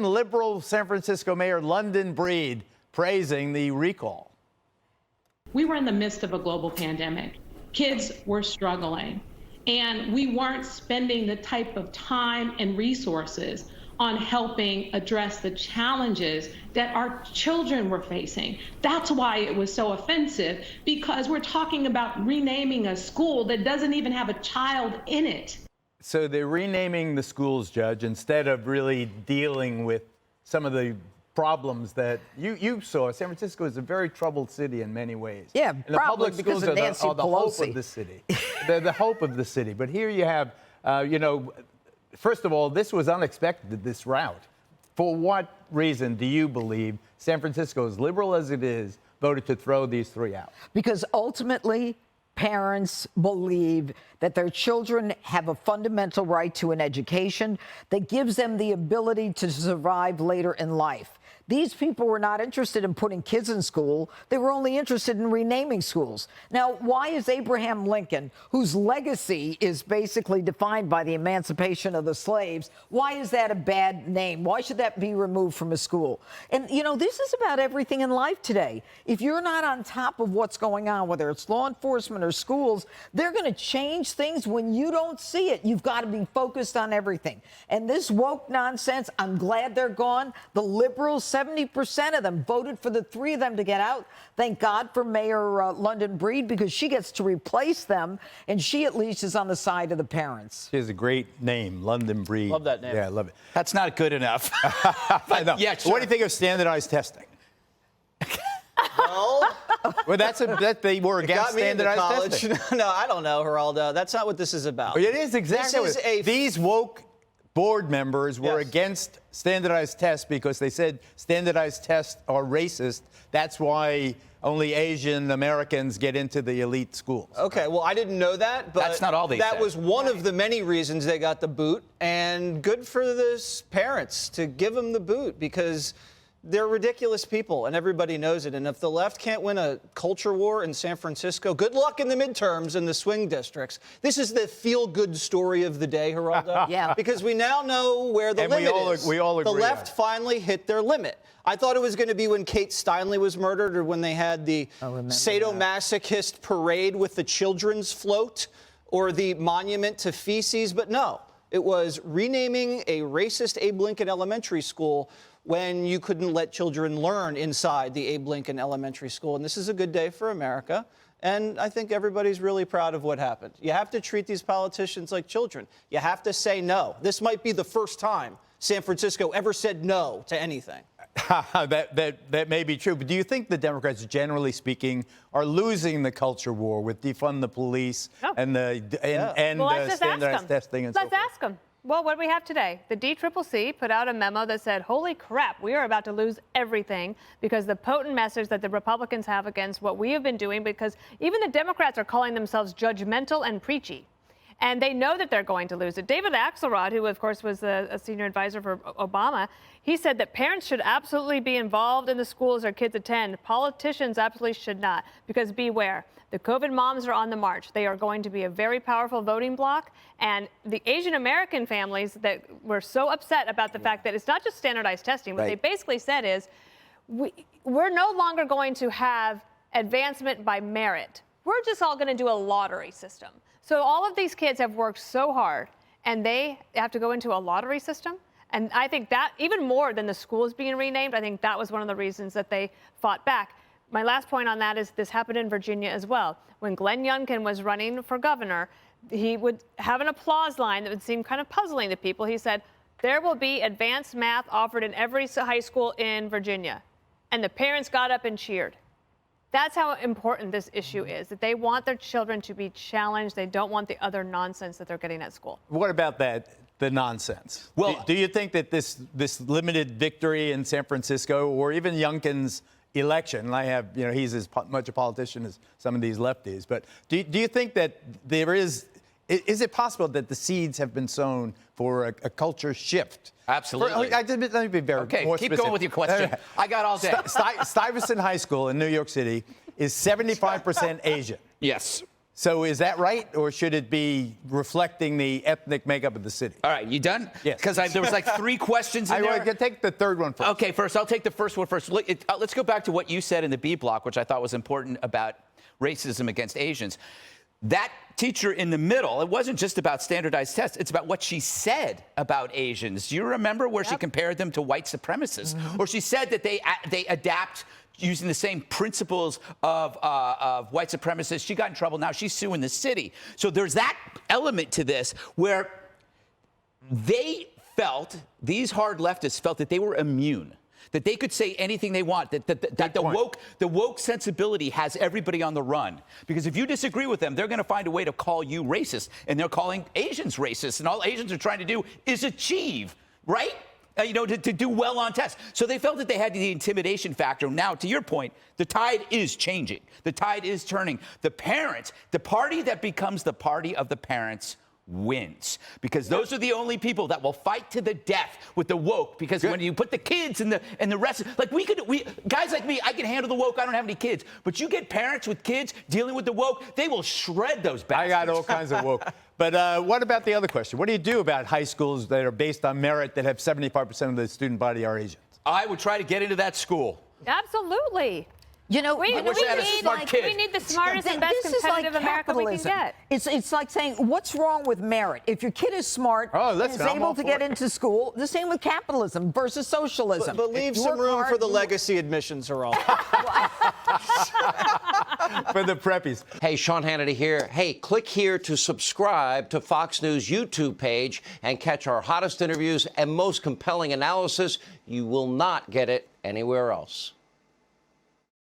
liberal San Francisco Mayor London Breed praising the recall. We were in the midst of a global pandemic. Kids were struggling, and we weren't spending the type of time and resources on helping address the challenges that our children were facing. That's why it was so offensive, because we're talking about renaming a school that doesn't even have a child in it. So they're renaming the schools, Judge, instead of really dealing with some of the problems that you saw. San Francisco is a very troubled city in many ways. Yeah, and the public schools are the hope of the city. They're the hope of the city. But here you have, first of all, this was unexpected, this route. For what reason do you believe San Francisco, as liberal as it is, voted to throw these three out? Because ultimately, parents believe that their children have a fundamental right to an education that gives them the ability to survive later in life. These people were not interested in putting kids in school. They were only interested in renaming schools. Now, why is Abraham Lincoln, whose legacy is basically defined by the emancipation of the slaves, why is that a bad name? Why should that be removed from a school? And, this is about everything in life today. If you're not on top of what's going on, whether it's law enforcement or schools, they're going to change things when you don't see it. You've got to be focused on everything. And this woke nonsense, I'm glad they're gone. The liberals, 70% of them voted for the three of them to get out. Thank God for Mayor London Breed, because she gets to replace them, and she at least is on the side of the parents. She has a great name, London Breed. Love that name. Yeah, I love it. That's not good enough. I know. Yeah, sure. What do you think of standardized testing? Well, they were against standardized testing. No, I don't know, Geraldo. That's not what this is about. Well, it is exactly. These woke board members were against standardized tests because they said standardized tests are racist. That's why only Asian Americans get into the elite schools. Okay, well, I didn't know that, but that's not all they said. That was one of the many reasons they got the boot, and good for the parents to give them the boot, because they're ridiculous people, and everybody knows it. And if the left can't win a culture war in San Francisco, good luck in the midterms in the swing districts. This is the feel-good story of the day, Geraldo. Yeah. Because we now know where the limit is. We all agree. The left finally hit their limit. I thought it was going to be when Kate Steinle was murdered, or when they had the sadomasochist parade with the children's float, or the monument to feces, but no. It was renaming a racist Abe Lincoln Elementary School when you couldn't let children learn inside the Abe Lincoln Elementary School. And this is a good day for America. And I think everybody's really proud of what happened. You have to treat these politicians like children. You have to say no. This might be the first time San Francisco ever said no to anything. That may be true. But do you think the Democrats, generally speaking, are losing the culture war with defund the police and standardized testing and so forth? Let's ask them. Well, what do we have today? The DCCC put out a memo that said, holy crap, we are about to lose everything because the potent message that the Republicans have against what we have been doing, because even the Democrats are calling themselves judgmental and preachy. And they know that they're going to lose it. David Axelrod, who, of course, was a senior advisor for Obama, he said that parents should absolutely be involved in the schools their kids attend. Politicians absolutely should not, because beware. The COVID moms are on the march. They are going to be a very powerful voting bloc. And the Asian American families that were so upset about the fact that it's not just standardized testing. What they basically said is, we're no longer going to have advancement by merit. We're just all going to do a lottery system. So all of these kids have worked so hard, and they have to go into a lottery system. And I think that, even more than the schools being renamed, I think that was one of the reasons that they fought back. My last point on that is this happened in Virginia as well. When Glenn Youngkin was running for governor, he would have an applause line that would seem kind of puzzling to people. He said, there will be advanced math offered in every high school in Virginia. And the parents got up and cheered. That's how important this issue is, that they want their children to be challenged. They don't want the other nonsense that they're getting at school. What about that, the nonsense? Well, do you think that this limited victory in San Francisco, or even Youngkin's election, and he's as much a politician as some of these lefties, but do you think that there is it possible that the seeds have been sown for a culture shift? Absolutely. Let me be very more keep specific. going with your question. I got all day. Stuyvesant High School in New York City is 75% Asian. Yes. So is that right, or should it be reflecting the ethnic makeup of the city? All right, you done? Yes. Because there was like 3 questions in there. I will take the third one first. Okay, first, I'll take the first one first. Let's go back to what you said in the B block, which I thought was important about racism against Asians. That teacher in the middle, it wasn't just about standardized tests. It's about what she said about Asians. Do you remember where she compared them to white supremacists? Or she said that they adapt using the same principles of white supremacists. She got in trouble. Now she's suing the city. So there's that element to this where they felt, these hard leftists felt that they were immune, that they could say anything they want, that the woke sensibility has everybody on the run. Because if you disagree with them, they're going to find a way to call you racist. And they're calling Asians racist. And all Asians are trying to do is achieve, right? To do well on tests. So they felt that they had the intimidation factor. Now, to your point, the tide is changing. The tide is turning. The parents, the party that becomes the party of the parents wins, because those are the only people that will fight to the death with the woke. Because when you put the kids and the rest, like guys like me, I can handle the woke. I don't have any kids. But you get parents with kids dealing with the woke, they will shred those bastards. I got all kinds of woke. But what about the other question? What do you do about high schools that are based on merit that have 75% of the student body are Asians? I would try to get into that school. Absolutely. You know, We need the smartest and best competitive America we can get. It's like saying, what's wrong with merit? If your kid is smart and is able to get into school, the same with capitalism versus socialism. But leave some room for the legacy admissions are all. For the preppies. Hey, Sean Hannity here. Hey, click here to subscribe to Fox News YouTube page and catch our hottest interviews and most compelling analysis. You will not get it anywhere else.